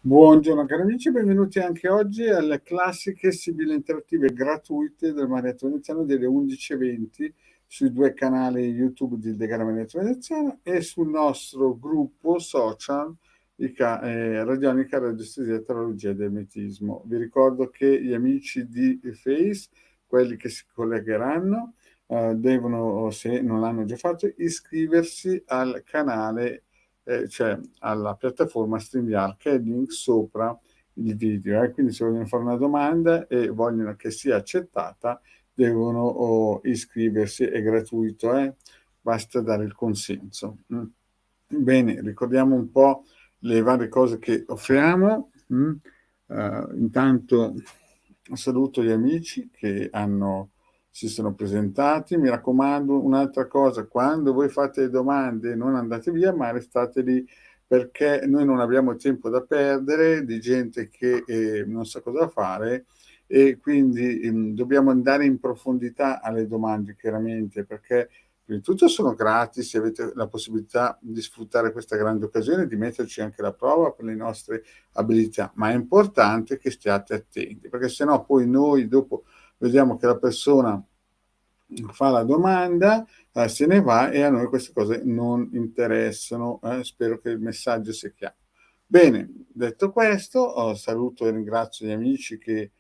Buongiorno cari amici, benvenuti anche oggi alle classiche sibille interattive gratuite del Maretto Veneziano delle 11:20 sui due canali YouTube di Illegale Maretto Veneziano e sul nostro gruppo social Radionica Radiestesia e Teologia del Metismo. Vi ricordo che gli amici di Face, quelli che si collegheranno, devono, se non l'hanno già fatto, iscriversi al canale, cioè alla piattaforma StreamYard, che è il link sopra il video. Quindi se vogliono fare una domanda e vogliono che sia accettata, devono iscriversi, è gratuito, basta dare il consenso. Bene, ricordiamo un po' le varie cose che offriamo. Intanto saluto gli amici che si sono presentati. Mi raccomando, un'altra cosa: quando voi fate le domande non andate via, ma restate lì, perché noi non abbiamo tempo da perdere di gente che non sa cosa fare, e quindi dobbiamo andare in profondità alle domande, chiaramente, perché prima di tutto sono gratis e avete la possibilità di sfruttare questa grande occasione, di metterci anche alla prova per le nostre abilità, ma è importante che stiate attenti, perché sennò poi noi dopo vediamo che la persona fa la domanda, se ne va, e a noi queste cose non interessano. Spero che il messaggio sia chiaro. Bene, detto questo, saluto e ringrazio gli amici che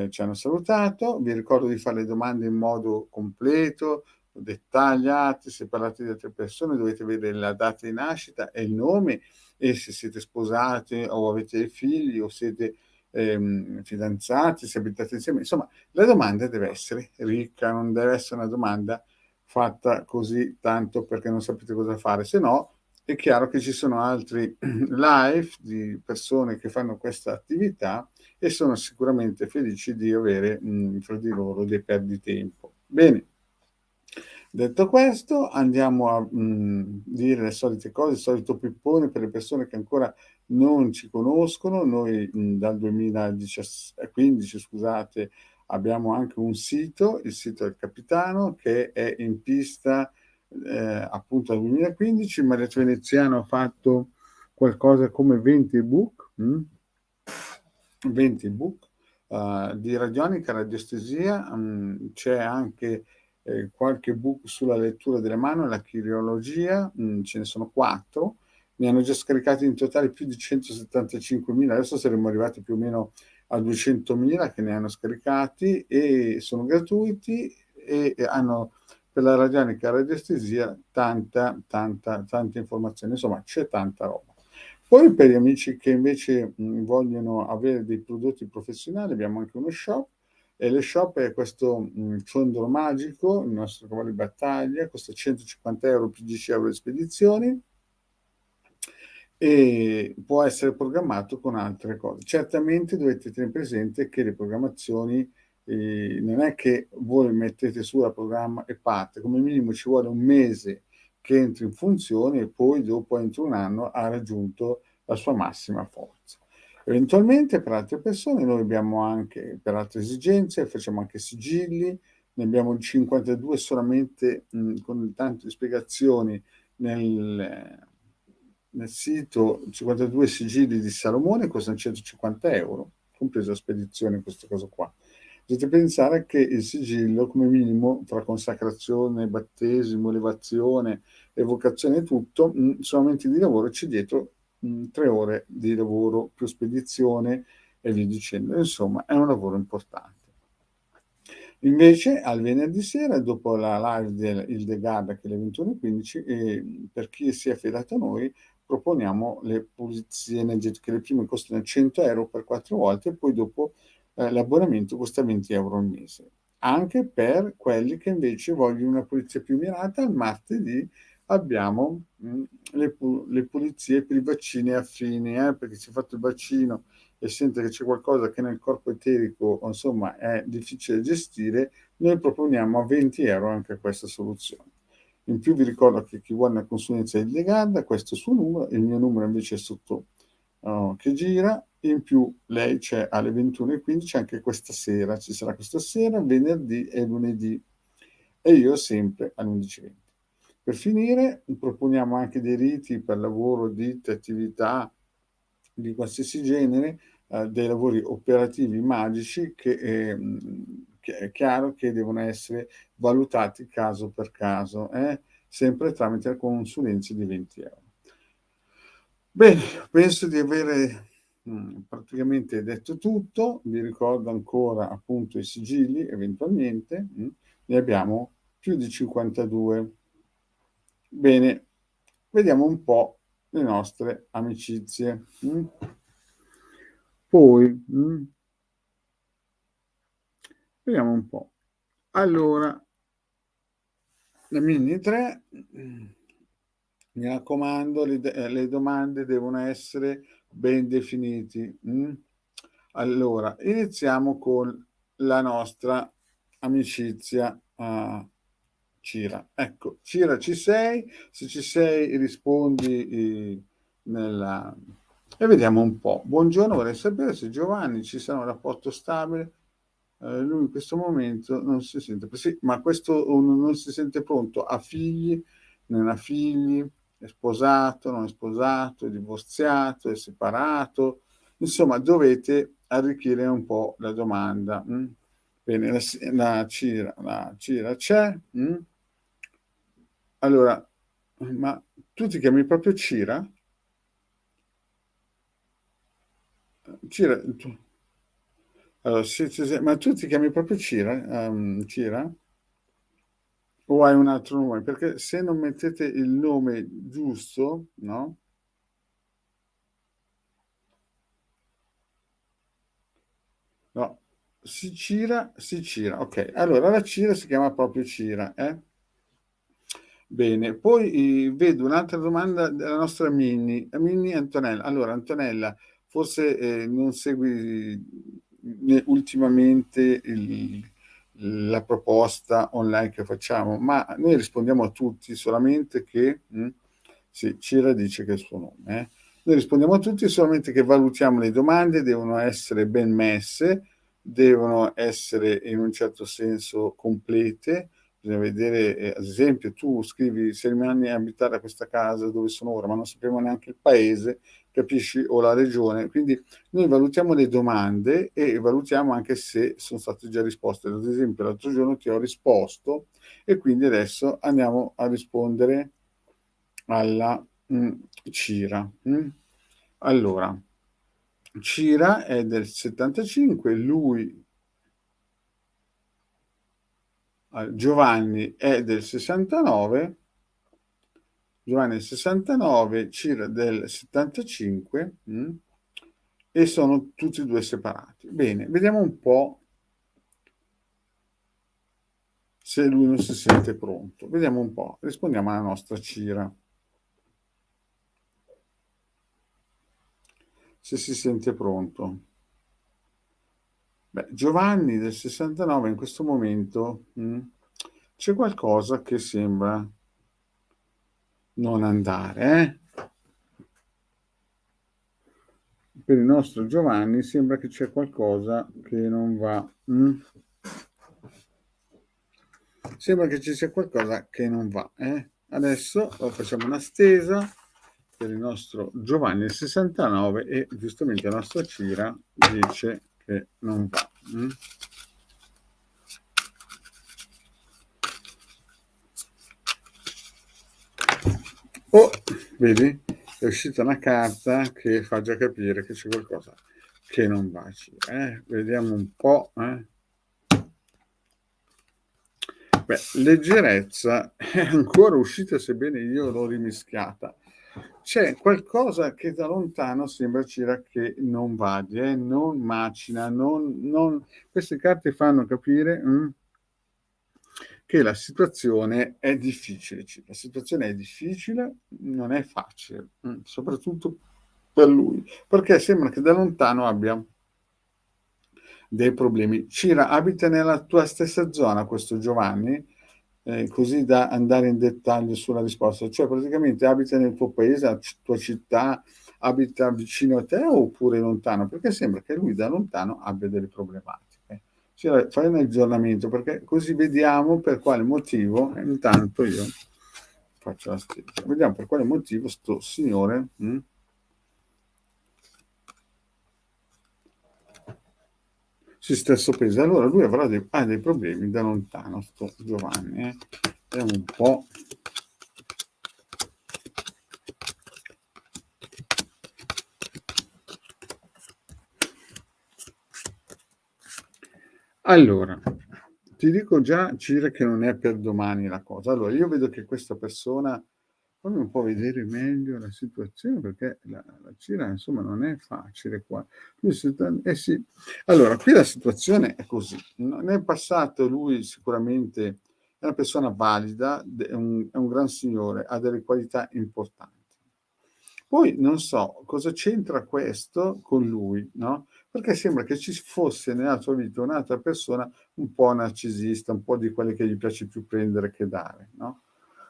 ci hanno salutato. Vi ricordo di fare le domande in modo completo, dettagliati. Se parlate di altre persone dovete vedere la data di nascita e il nome, e se siete sposati o avete dei figli o siete fidanzati, se abitate insieme. Insomma, la domanda deve essere ricca, non deve essere una domanda fatta così tanto perché non sapete cosa fare, se no è chiaro che ci sono altri live di persone che fanno questa attività e sono sicuramente felici di avere fra di loro dei perditempo. Bene, detto questo, andiamo a dire le solite cose, il solito pippone per le persone che ancora non ci conoscono. Noi dal 2015, scusate, abbiamo anche un sito, il sito del Capitano, che è in pista appunto dal 2015. Il Maretto Veneziano ha fatto qualcosa come 20 ebook, 20 ebook di radionica, radiestesia. C'è anche qualche book sulla lettura delle mani, la chirologia, ce ne sono 4. Ne hanno già scaricati in totale più di 175.000, adesso saremmo arrivati più o meno a 200.000 che ne hanno scaricati, e sono gratuiti e hanno per la radionica radiestesia tanta informazione, insomma c'è tanta roba. Poi per gli amici che invece vogliono avere dei prodotti professionali abbiamo anche uno shop, e lo shop è questo ciondolo magico, il nostro cavallo di battaglia, costa 150 euro più 10 euro di spedizioni, e può essere programmato con altre cose. Certamente dovete tenere presente che le programmazioni non è che voi mettete su la programma e parte, come minimo ci vuole un mese che entri in funzione, e poi dopo entro un anno ha raggiunto la sua massima forza. Eventualmente per altre persone noi abbiamo anche, per altre esigenze, facciamo anche sigilli, ne abbiamo 52 solamente con tante spiegazioni nel sito. 52 sigilli di Salomone costano 150 euro, compresa la spedizione, questa cosa qua. Dovete pensare che il sigillo, come minimo, tra consacrazione, battesimo, elevazione, evocazione e tutto, solamente di lavoro c'è dietro 3 ore di lavoro più spedizione e via dicendo. Insomma, è un lavoro importante. Invece al venerdì sera, dopo la live del Hildegard, che è alle 21:15, per chi si è affidato a noi, proponiamo le pulizie energetiche. Le prime costano 100 euro per 4 volte, e poi dopo l'abbonamento costa 20 euro al mese. Anche per quelli che invece vogliono una pulizia più mirata, al martedì abbiamo le pulizie per i vaccini affini, perché si è fatto il vaccino e sente che c'è qualcosa che nel corpo eterico, insomma, è difficile da gestire. Noi proponiamo a 20 euro anche questa soluzione. In più vi ricordo che chi vuole una consulenza illegale, questo è il suo numero, il mio numero invece è sotto che gira. In più lei c'è alle 21:15 anche questa sera, ci sarà questa sera, venerdì e lunedì, e io sempre alle 11:20. Per finire proponiamo anche dei riti per lavoro, ditte, attività, di qualsiasi genere, dei lavori operativi magici che è chiaro che devono essere valutati caso per caso, sempre tramite la consulenza di 20 €. Bene, penso di avere, praticamente detto tutto. Vi ricordo ancora appunto i sigilli eventualmente, ne abbiamo più di 52. Bene, vediamo un po' le nostre amicizie, Poi, vediamo un po'. Allora, la Mini 3, mi raccomando, le domande devono essere ben definiti, Allora, iniziamo con la nostra amicizia, Cira. Ecco, Cira, ci sei? Se ci sei rispondi, nella e vediamo un po'. Buongiorno, vorrei sapere se Giovanni ci sarà un rapporto stabile. Lui in questo momento non si sente sì, ma questo non si sente pronto. Ha figli? Non ha figli? È sposato? Non è sposato? È divorziato? È separato? Insomma, dovete arricchire un po' la domanda. Bene, la Cira c'è? Allora, ma tu ti chiami proprio Cira? Cira, allora, sì, ma tu ti chiami proprio Cira? Cira? O hai un altro nome? Perché se non mettete il nome giusto, no? No, Cira, ok. Allora la Cira si chiama proprio Cira, eh? Bene, poi vedo un'altra domanda della nostra Mini Antonella. Allora, Antonella, forse non segui ultimamente la proposta online che facciamo, ma noi rispondiamo a tutti solamente che, sì, Cira dice che è il suo nome, Noi rispondiamo a tutti solamente che valutiamo le domande, devono essere ben messe, devono essere in un certo senso complete. Bisogna vedere, ad esempio, tu scrivi 6 anni a abitare a questa casa dove sono ora, ma non sappiamo neanche il paese, capisci? O la regione. Quindi noi valutiamo le domande e valutiamo anche se sono state già risposte. Ad esempio, l'altro giorno ti ho risposto e quindi adesso andiamo a rispondere alla Cira. Allora, Cira è del 75, Giovanni è del 69, Giovanni del 69, Cira del 75, e sono tutti e due separati. Bene, vediamo un po' se lui non si sente pronto. Vediamo un po', rispondiamo alla nostra Cira. Se si sente pronto. Beh, Giovanni del 69 in questo momento c'è qualcosa che sembra non andare, Per il nostro Giovanni sembra che c'è qualcosa che non va. Sembra che ci sia qualcosa che non va. Adesso facciamo una stesa per il nostro Giovanni del 69 e giustamente la nostra Cira dice che non va. Oh, vedi? È uscita una carta che fa già capire che c'è qualcosa che non va. Vediamo un po'. Beh, leggerezza è ancora uscita, sebbene io l'ho rimischiata. C'è qualcosa che da lontano sembra Cira che non vada, non macina, queste carte fanno capire che la situazione è difficile. La situazione è difficile, non è facile, soprattutto per lui, perché sembra che da lontano abbia dei problemi. Cira, abita nella tua stessa zona questo Giovanni? Così da andare in dettaglio sulla risposta. Cioè praticamente abita nel tuo paese, la tua città, abita vicino a te oppure lontano? Perché sembra che lui da lontano abbia delle problematiche. Cioè, fai un aggiornamento perché così vediamo per quale motivo, intanto io faccio la stessa, vediamo per quale motivo sto signore si stesso peso. Allora lui ha dei problemi da lontano, sto Giovanni. Vediamo un po'. Allora, ti dico già, Cire, che non è per domani la cosa. Allora, io vedo che questa persona, fammi un po' vedere meglio la situazione, perché la Cira, insomma, non è facile qua. Sì. Allora, qui la situazione è così. Nel passato lui sicuramente è una persona valida, è un gran signore, ha delle qualità importanti. Poi non so cosa c'entra questo con lui, no? Perché sembra che ci fosse nella sua vita un'altra persona un po' narcisista, un po' di quelle che gli piace più prendere che dare, no?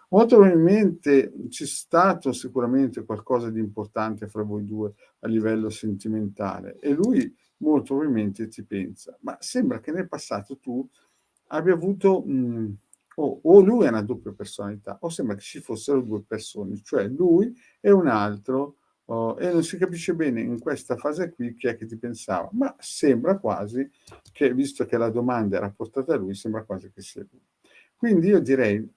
Molto probabilmente c'è stato sicuramente qualcosa di importante fra voi due a livello sentimentale e lui molto probabilmente ti pensa, ma sembra che nel passato tu abbia avuto, o lui ha una doppia personalità, o sembra che ci fossero due persone, cioè lui e un altro, e non si capisce bene in questa fase qui chi è che ti pensava, ma sembra quasi che, visto che la domanda era portata a lui, sembra quasi che sia lui. Quindi io direi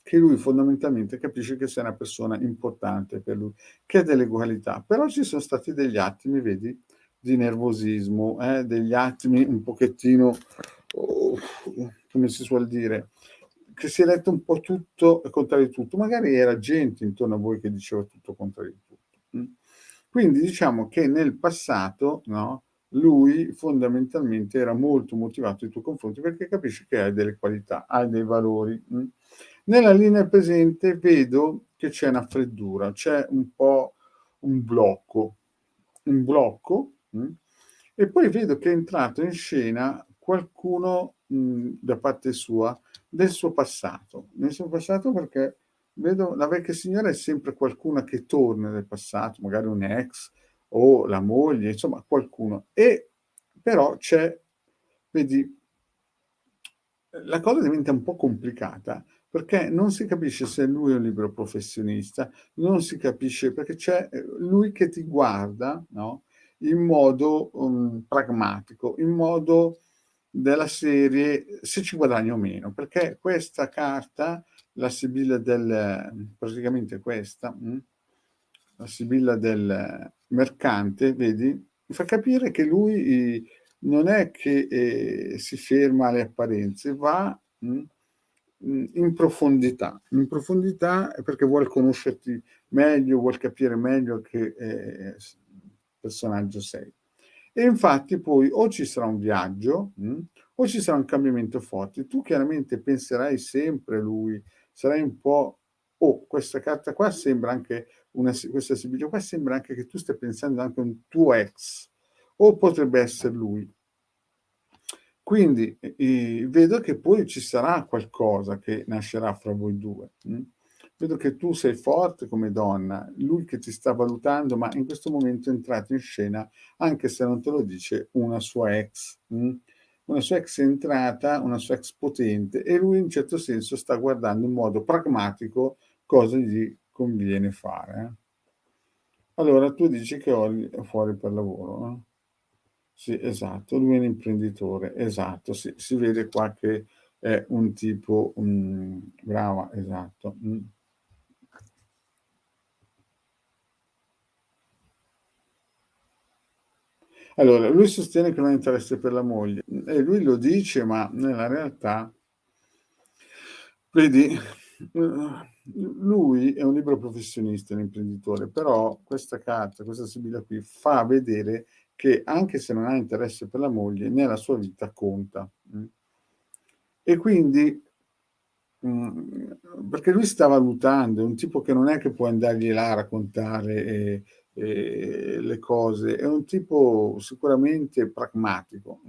che lui fondamentalmente capisce che sei una persona importante per lui, che ha delle qualità, però ci sono stati degli attimi, vedi, di nervosismo, degli attimi un pochettino, oh, come si suol dire, che si è letto un po' tutto e contrario di tutto. Magari era gente intorno a voi che diceva tutto contrario di tutto. Quindi diciamo che nel passato, no, lui fondamentalmente era molto motivato nei tuoi confronti perché capisce che hai delle qualità, hai dei valori. Nella linea presente vedo che c'è una freddura, c'è un po' un blocco, e poi vedo che è entrato in scena qualcuno da parte sua del suo passato. Nel suo passato perché vedo la vecchia signora è sempre qualcuna che torna nel passato, magari un ex o la moglie, insomma qualcuno. E però c'è, vedi, la cosa diventa un po' complicata perché non si capisce se lui è un libero professionista, non si capisce perché c'è lui che ti guarda, no? In modo pragmatico, in modo della serie se ci guadagno o meno, perché questa carta, la Sibilla praticamente questa, la Sibilla del mercante, vedi, mi fa capire che lui non è che si ferma alle apparenze, va in profondità perché vuole conoscerti meglio, vuol capire meglio che personaggio sei. E infatti poi o ci sarà un viaggio, o ci sarà un cambiamento forte. Tu chiaramente penserai sempre a lui, sarai un po', oh, questa carta qua sembra anche questa Sibilla qua sembra anche che tu stia pensando anche a un tuo ex, o potrebbe essere lui. Quindi vedo che poi ci sarà qualcosa che nascerà fra voi due. Vedo che tu sei forte come donna, lui che ti sta valutando, ma in questo momento è entrato in scena, anche se non te lo dice, una sua ex. Una sua ex è entrata, una sua ex potente, e lui in certo senso sta guardando in modo pragmatico cosa gli conviene fare. Allora tu dici che Olli è fuori per lavoro, no? Sì, esatto, lui è un imprenditore, esatto, si vede qua che è un tipo, brava, esatto. Allora, lui sostiene che non ha interesse per la moglie e lui lo dice, ma nella realtà, vedi, lui è un libero professionista, un imprenditore, però questa carta, questa sibilla qui, fa vedere che anche se non ha interesse per la moglie, nella sua vita conta. E quindi perché lui sta valutando, è un tipo che non è che può andargli là a raccontare le cose, è un tipo sicuramente pragmatico.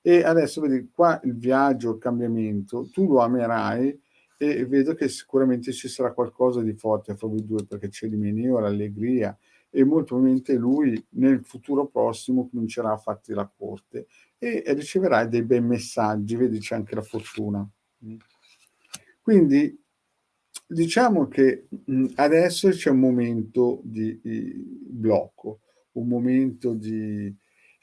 E adesso vedi qua il viaggio, il cambiamento, tu lo amerai e vedo che sicuramente ci sarà qualcosa di forte fra voi due perché c'è l'Imeneo, l'allegria e molto probabilmente lui nel futuro prossimo comincerà a farti la corte e riceverai dei bei messaggi, vedi c'è anche la fortuna. Quindi diciamo che adesso c'è un momento di blocco, un momento di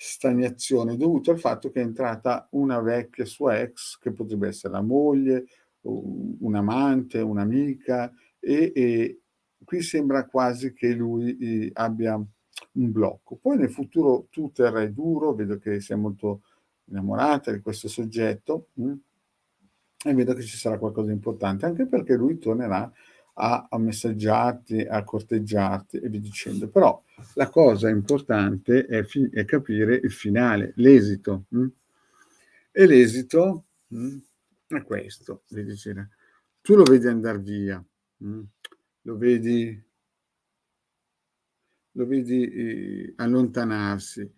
stagnazione dovuto al fatto che è entrata una vecchia sua ex, che potrebbe essere la moglie, u un amante, un'amica e qui sembra quasi che lui, abbia un blocco. Poi nel futuro tu terrai duro, vedo che sei molto innamorata di questo soggetto, e vedo che ci sarà qualcosa di importante, anche perché lui tornerà a messaggiarti, a corteggiarti e via dicendo. Però la cosa importante è capire il finale, l'esito, E l'esito, è questo, vedi c'era tu lo vedi andar via, mh, lo vedi allontanarsi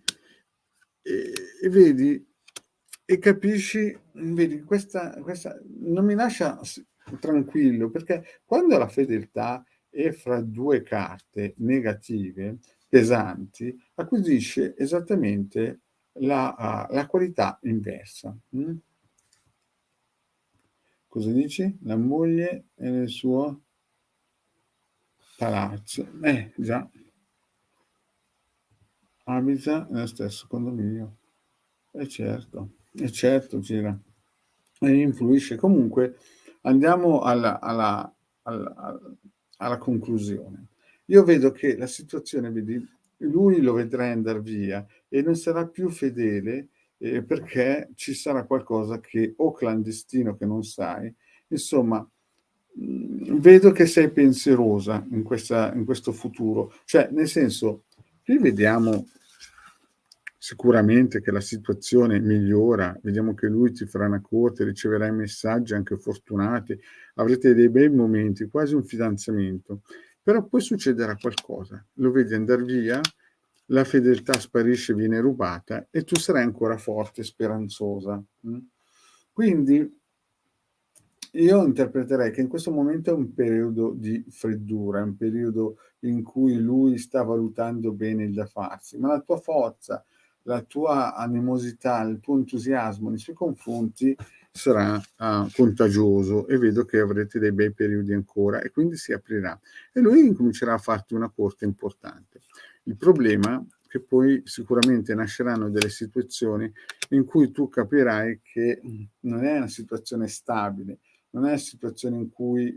e vedi e capisci vedi questa non mi lascia tranquillo, perché quando la fedeltà è fra 2 carte negative, pesanti, acquisisce esattamente la qualità inversa, Cosa dici? La moglie è nel suo palazzo. Già, abita nello stesso condominio. Eh certo gira. E influisce. Comunque andiamo alla conclusione. Io vedo che la situazione, vedi, lui lo vedrai andar via e non sarà più fedele, perché ci sarà qualcosa che o clandestino che non sai, insomma, vedo che sei pensierosa in questo futuro. Cioè, nel senso, qui vediamo sicuramente che la situazione migliora, vediamo che lui ti farà una corte, riceverai messaggi anche fortunati, avrete dei bei momenti, quasi un fidanzamento. Però poi succederà qualcosa, lo vedi andar via, la fedeltà sparisce, viene rubata e tu sarai ancora forte e speranzosa. Quindi io interpreterei che in questo momento è un periodo di freddura, è un periodo in cui lui sta valutando bene il da farsi, ma la tua forza, la tua animosità, il tuo entusiasmo nei suoi confronti sarà contagioso e vedo che avrete dei bei periodi ancora e quindi si aprirà e lui incomincerà a farti una corte importante. Il problema è che poi sicuramente nasceranno delle situazioni in cui tu capirai che non è una situazione stabile, non è una situazione in cui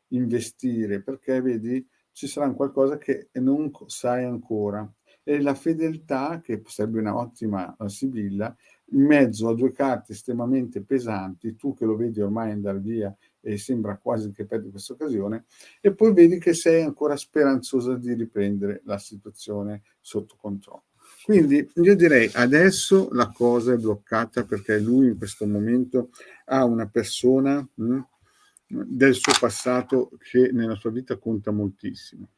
investire, perché vedi ci sarà un qualcosa che non sai ancora. E la fedeltà, che sarebbe una ottima sibilla, in mezzo a 2 carte estremamente pesanti, tu che lo vedi ormai andar via e sembra quasi che perdi questa occasione, e poi vedi che sei ancora speranzosa di riprendere la situazione sotto controllo. Quindi io direi adesso la cosa è bloccata perché lui in questo momento ha una persona del suo passato che nella sua vita conta moltissimo.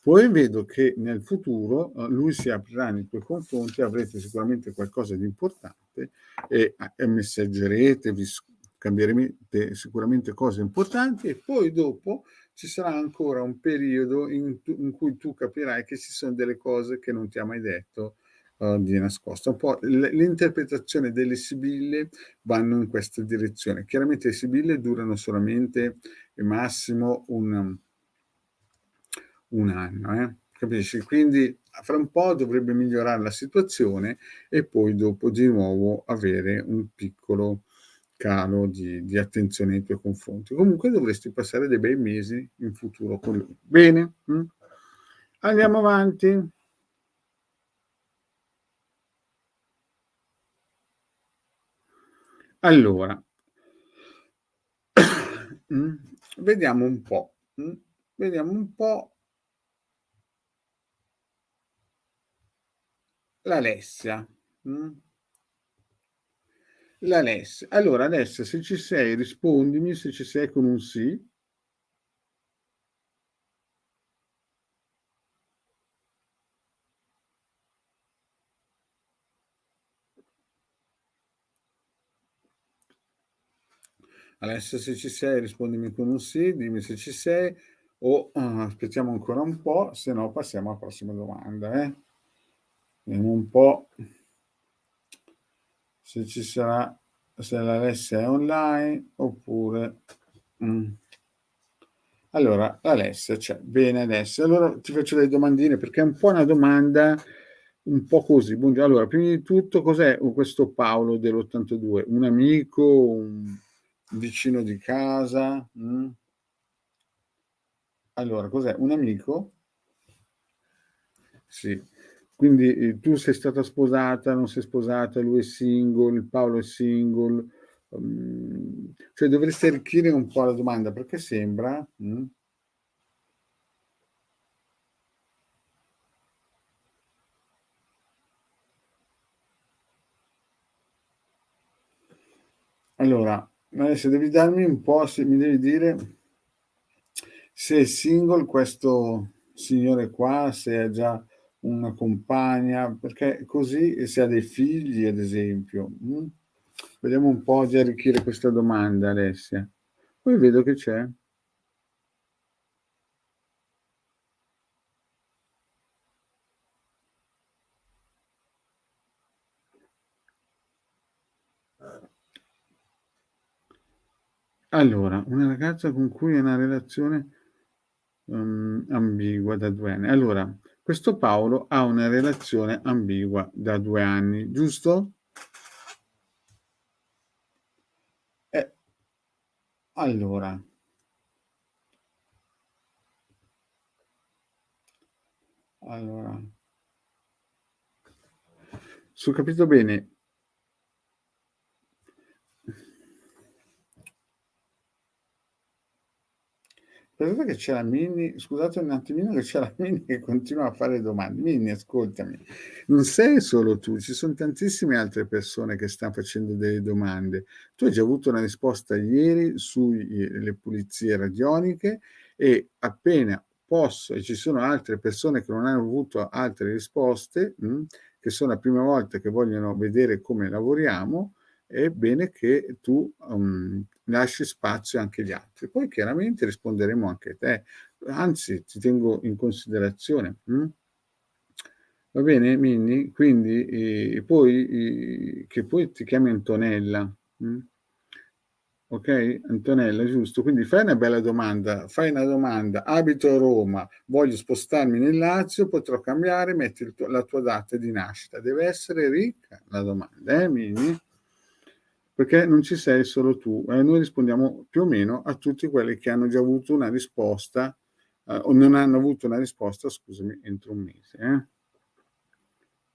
Poi vedo che nel futuro lui si aprirà nei tuoi confronti, avrete sicuramente qualcosa di importante e messaggerete, vi scambierete sicuramente cose importanti e poi dopo ci sarà ancora un periodo in cui tu capirai che ci sono delle cose che non ti ha mai detto di nascosto. Un po' l'interpretazione delle sibille vanno in questa direzione. Chiaramente le sibille durano solamente massimo un anno, capisci? Quindi fra un po' dovrebbe migliorare la situazione e poi dopo di nuovo avere un piccolo calo di attenzione nei tuoi confronti. Comunque dovresti passare dei bei mesi in futuro con lui. Bene? Andiamo avanti. Allora, mh, vediamo un po', vediamo un po' l'Alessia, mh? L'Alessia. Allora Alessia, se ci sei rispondimi, se ci sei con un sì. Alessia, se ci sei rispondimi con un sì, dimmi se ci sei o aspettiamo ancora un po', se no passiamo alla prossima domanda, eh. Vediamo un po' se ci sarà, se l'Alessia è online oppure. mm. Allora, Alessia c'è. Bene Alessia. Allora ti faccio delle domandine perché è un po' una domanda un po' così. Allora, prima di tutto, cos'è questo Paolo dell'82? Un amico, un vicino di casa? Allora, cos'è? Un amico? Sì. Quindi tu sei stata sposata, non sei sposata, lui è single, Paolo è single, cioè dovresti arricchire un po' la domanda perché sembra. Allora, adesso devi darmi un po', mi devi dire se è single questo signore qua, se ha già una compagna, perché così se ha dei figli, ad esempio. Vediamo un po' di arricchire questa domanda, Alessia. Poi vedo che c'è. Allora, una ragazza con cui è una relazione ambigua da 2 anni. Allora, questo Paolo ha una relazione ambigua da 2 anni, giusto? Eh, allora, allora, se ho capito bene, aspettate che c'è la Mini, scusate un attimino che c'è la Mini che continua a fare domande. Mini, ascoltami, non sei solo tu, ci sono tantissime altre persone che stanno facendo delle domande. Tu hai già avuto una risposta ieri sulle pulizie radioniche e appena posso, e ci sono altre persone che non hanno avuto altre risposte, che sono la prima volta che vogliono vedere come lavoriamo, è bene che tu lasci spazio anche agli altri. Poi chiaramente risponderemo anche a te, anzi ti tengo in considerazione. Va bene, Minni? Quindi che poi ti chiami Antonella. Ok, Antonella, giusto? Quindi fai una bella domanda, abito a Roma, voglio spostarmi nel Lazio, potrò cambiare, metti la tua data di nascita. Deve essere ricca la domanda, Mini? Perché non ci sei solo tu, noi rispondiamo più o meno a tutti quelli che hanno già avuto una risposta, o non hanno avuto una risposta, scusami, entro un mese.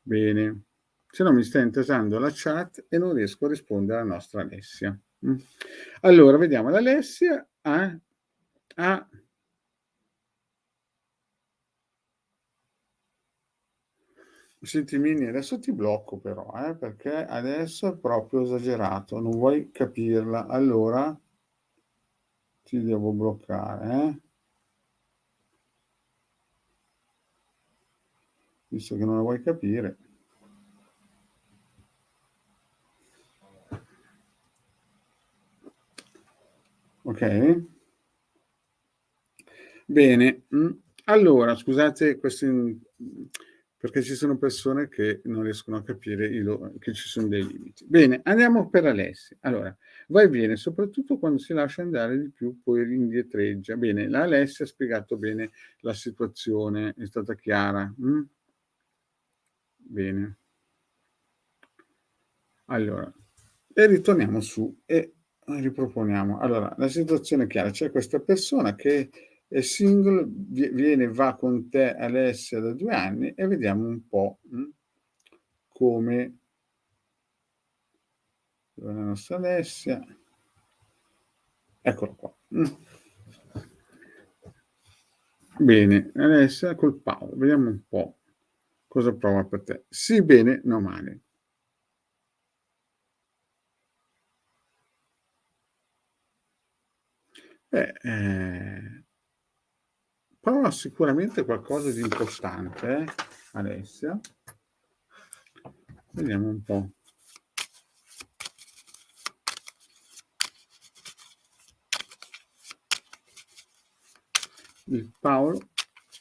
Bene, se no mi sta intasando la chat e non riesco a rispondere alla nostra Alessia. Allora, vediamo, l'Alessia ha Senti Mini, adesso ti blocco però, perché adesso è proprio esagerato, non vuoi capirla, allora ti devo bloccare, visto che non la vuoi capire. Ok? Bene, allora scusate perché ci sono persone che non riescono a capire che ci sono dei limiti. Bene, andiamo per Alessia. Allora, va e viene, soprattutto quando si lascia andare di più, poi indietreggia. Bene, la Alessia ha spiegato bene la situazione, è stata chiara. Bene. Allora, e ritorniamo su e riproponiamo. Allora, la situazione è chiara, c'è questa persona che è single, viene, va con te Alessia da 2 anni e vediamo un po' come la nostra Alessia. Eccolo qua. Bene, Alessia col Paolo, vediamo un po' cosa prova per te. Sì, bene, no male. Prova sicuramente qualcosa di importante, Alessia. Vediamo un po'. Il Paolo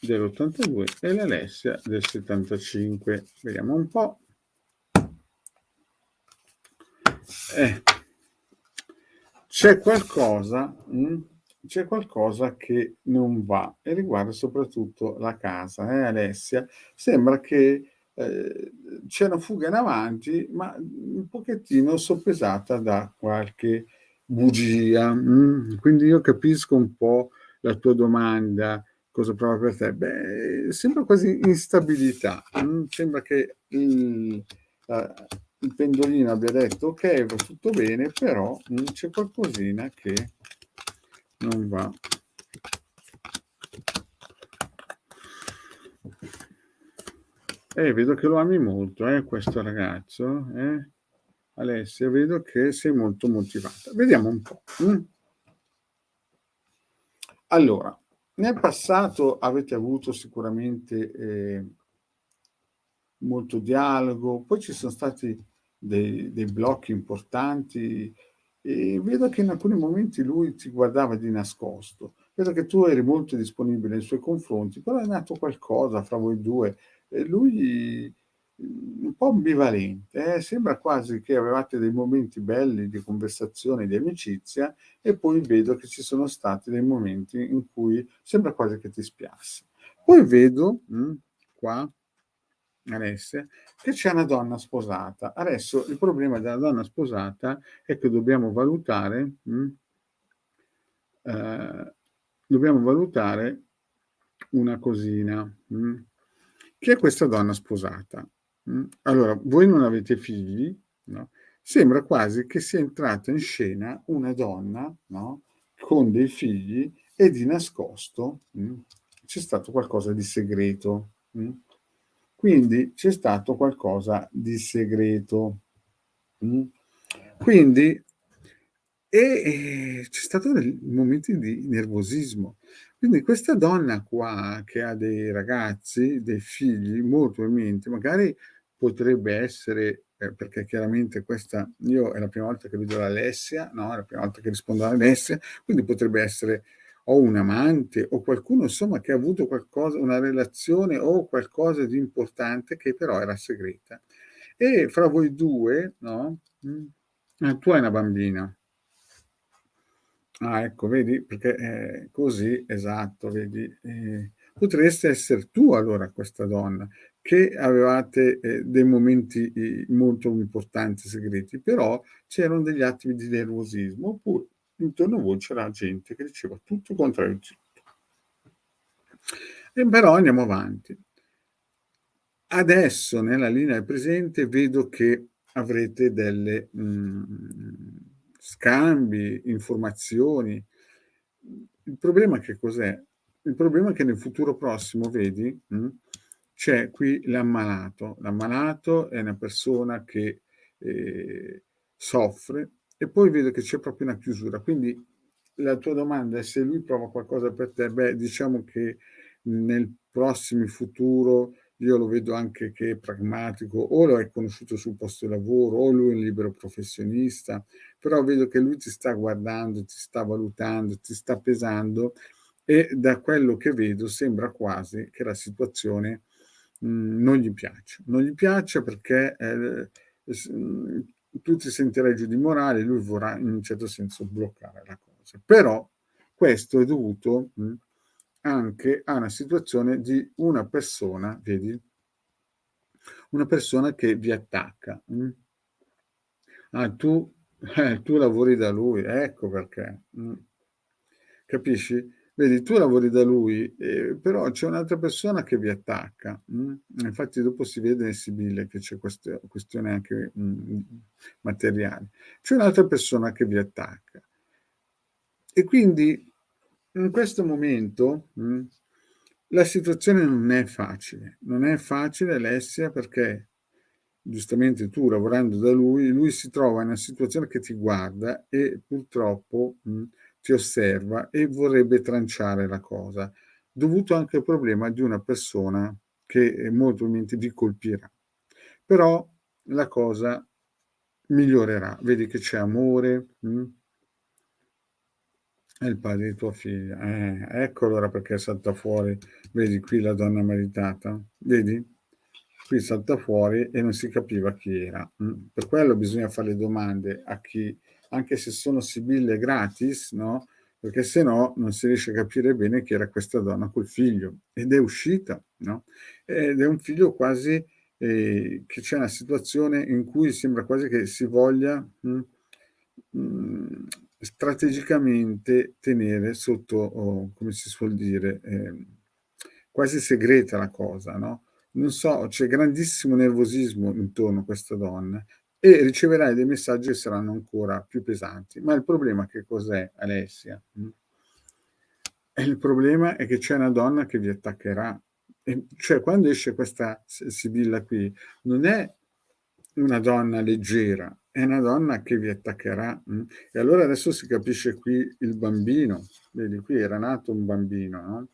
dell'82 e l'Alessia del 75. Vediamo un po'. C'è qualcosa che non va e riguarda soprattutto la casa, Alessia? Sembra che c'è una fuga in avanti, ma un pochettino soppesata da qualche bugia. Quindi io capisco un po' la tua domanda, cosa prova per te. Beh, sembra quasi instabilità. Sembra che il pendolino abbia detto ok, va tutto bene, però c'è qualcosina che non va. Vedo che lo ami molto, questo ragazzo, Alessia, vedo che sei molto motivata. Vediamo un po'. Allora, nel passato avete avuto sicuramente molto dialogo, poi ci sono stati dei blocchi importanti e vedo che in alcuni momenti lui ti guardava di nascosto. Vedo che tu eri molto disponibile nei suoi confronti, però è nato qualcosa fra voi due e lui un po' ambivalente, sembra quasi che avevate dei momenti belli di conversazione, di amicizia e poi vedo che ci sono stati dei momenti in cui sembra quasi che ti spiasse. Poi vedo qua Alessia, che c'è una donna sposata. Adesso il problema della donna sposata è che dobbiamo valutare una cosina. Chi è questa donna sposata? Allora, voi non avete figli, no? Sembra quasi che sia entrata in scena una donna, no? Con dei figli e di nascosto c'è stato qualcosa di segreto. Quindi c'è stato qualcosa di segreto. Quindi c'è stato dei momenti di nervosismo. Quindi questa donna qua che ha dei ragazzi, dei figli, molto probabilmente, magari potrebbe essere, perché chiaramente questa, io è la prima volta che vedo l'Alessia, no? È la prima volta che rispondo all'Alessia, quindi potrebbe essere o un amante o qualcuno insomma che ha avuto qualcosa, una relazione o qualcosa di importante che però era segreta. E fra voi due, no? Tu hai una bambina. Ah, ecco, vedi, perché così, esatto, vedi, potresti essere tu allora questa donna, che avevate dei momenti molto importanti, segreti, però c'erano degli attimi di nervosismo, oppure intorno a voi c'era gente che diceva tutto contrario a tutto. E però andiamo avanti. Adesso nella linea presente vedo che avrete delle scambi, informazioni. Il problema che cos'è? Il problema è che nel futuro prossimo, vedi, c'è qui l'ammalato. L'ammalato è una persona che soffre e poi vedo che c'è proprio una chiusura. Quindi la tua domanda è se lui prova qualcosa per te. Beh, diciamo che nel prossimo futuro io lo vedo anche che è pragmatico, o lo hai conosciuto sul posto di lavoro, o lui è un libero professionista, però vedo che lui ti sta guardando, ti sta valutando, ti sta pesando e da quello che vedo sembra quasi che la situazione non gli piaccia. Non gli piaccia perché tu ti sentirai giù di morale, lui vorrà in un certo senso bloccare la cosa. Però questo è dovuto anche a una situazione di una persona, vedi? Una persona che vi attacca. Ah, tu lavori da lui, ecco perché. Capisci? Vedi, tu lavori da lui, però c'è un'altra persona che vi attacca. Infatti dopo si vede nel Sibille che c'è questa questione anche materiale. C'è un'altra persona che vi attacca. E quindi in questo momento la situazione non è facile. Non è facile, Alessia, perché giustamente tu lavorando da lui si trova in una situazione che ti guarda e purtroppo ti osserva e vorrebbe tranciare la cosa, dovuto anche al problema di una persona che molto probabilmente vi colpirà. Però la cosa migliorerà, vedi che c'è amore, è il padre di tua figlia. Ecco allora perché salta fuori. Vedi qui la donna maritata? Vedi? Qui salta fuori e non si capiva chi era. Per quello bisogna fare le domande a chi, anche se sono sibille gratis, no? Perché se no non si riesce a capire bene chi era questa donna col figlio. Ed è uscita, no? Ed è un figlio quasi che c'è una situazione in cui sembra quasi che si voglia, strategicamente tenere sotto, come si suol dire, quasi segreta la cosa, no, non so, c'è grandissimo nervosismo intorno a questa donna e riceverai dei messaggi che saranno ancora più pesanti. Ma il problema che cos'è, Alessia? Il problema è che c'è una donna che vi attaccherà. Cioè, quando esce questa Sibilla qui, non è una donna leggera, è una donna che vi attaccherà. E allora adesso si capisce qui il bambino. Vedi, qui era nato un bambino, no?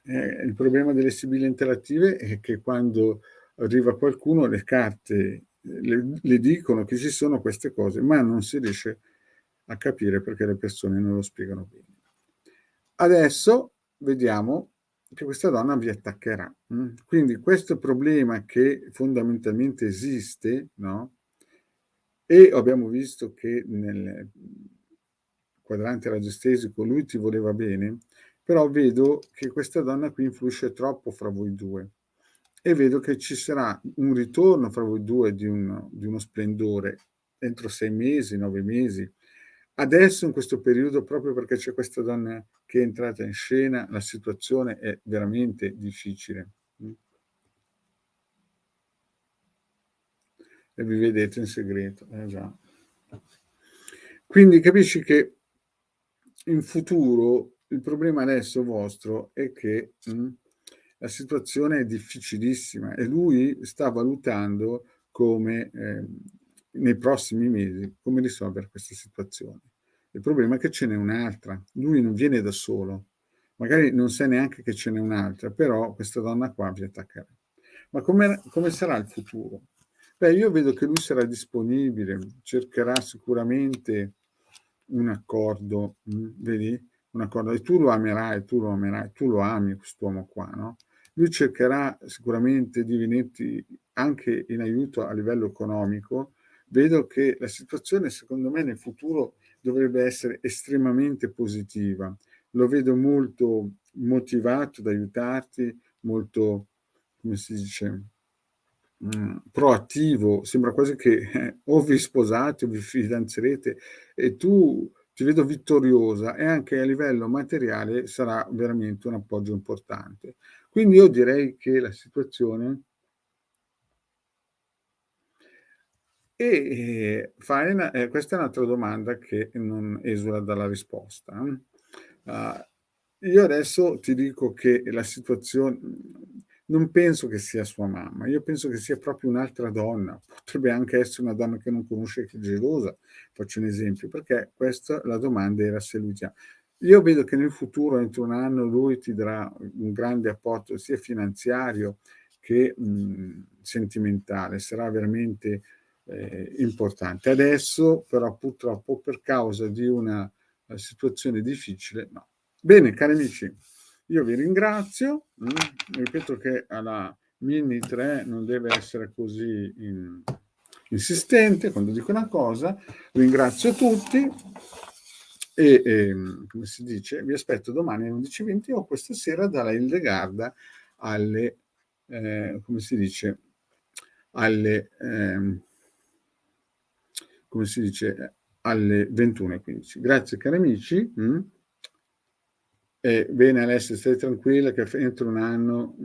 Il problema delle sibille interattive è che quando arriva qualcuno le carte le dicono che ci sono queste cose, ma non si riesce a capire perché le persone non lo spiegano bene. Adesso vediamo che questa donna vi attaccherà. Quindi questo problema che fondamentalmente esiste, no? E abbiamo visto che nel quadrante radiostesico lui ti voleva bene, però vedo che questa donna qui influisce troppo fra voi due e vedo che ci sarà un ritorno fra voi due di uno splendore entro 6 mesi, 9 mesi. Adesso in questo periodo, proprio perché c'è questa donna che è entrata in scena, la situazione è veramente difficile. E vi vedete in segreto, già. Quindi capisci che in futuro il problema adesso vostro è che la situazione è difficilissima e lui sta valutando come nei prossimi mesi come risolvere questa situazione. Il problema è che ce n'è un'altra, lui non viene da solo, magari non sa neanche che ce n'è un'altra, però questa donna qua vi attaccherà. Ma come sarà il futuro? Beh, io vedo che lui sarà disponibile, cercherà sicuramente un accordo, vedi? Un accordo, e tu lo amerai, tu lo amerai, tu lo ami quest'uomo qua, no? Lui cercherà sicuramente di venirti anche in aiuto a livello economico. Vedo che la situazione, secondo me, nel futuro dovrebbe essere estremamente positiva. Lo vedo molto motivato ad aiutarti, molto, come si dice, proattivo. Sembra quasi che o vi sposate o vi fidanzerete e tu ti vedo vittoriosa e anche a livello materiale sarà veramente un appoggio importante. Quindi io direi che la situazione questa è un'altra domanda che non esula dalla risposta. Io adesso ti dico che la situazione non penso che sia sua mamma, io penso che sia proprio un'altra donna. Potrebbe anche essere una donna che non conosce, che è gelosa, faccio un esempio, perché questa la domanda era se lui già. Io vedo che nel futuro, entro 1 anno, lui ti darà un grande apporto sia finanziario che, sentimentale. Sarà veramente importante. Adesso però purtroppo per causa di una situazione difficile no. Bene cari amici, io vi ringrazio, ripeto che alla Mini 3 non deve essere così insistente quando dico una cosa, ringrazio tutti e come si dice, vi aspetto domani alle 11:20 o questa sera dalla Hildegarda alle, come si dice, alle come si dice, alle 21:15. Grazie cari amici. E bene Alessia, stai tranquilla che entro 1 anno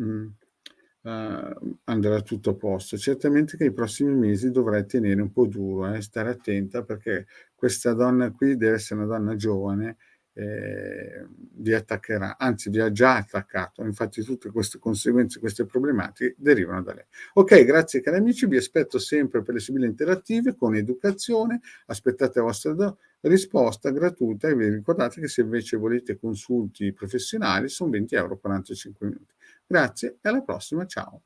andrà tutto a posto. Certamente che i prossimi mesi dovrai tenere un po' duro, stare attenta perché questa donna qui deve essere una donna giovane, vi attaccherà, anzi vi ha già attaccato, infatti tutte queste conseguenze, queste problematiche derivano da lei. Ok, grazie cari amici, vi aspetto sempre per le sibille interattive con educazione, aspettate la vostra risposta gratuita e vi ricordate che se invece volete consulti professionali sono 20 euro 45 minuti. Grazie e alla prossima, ciao.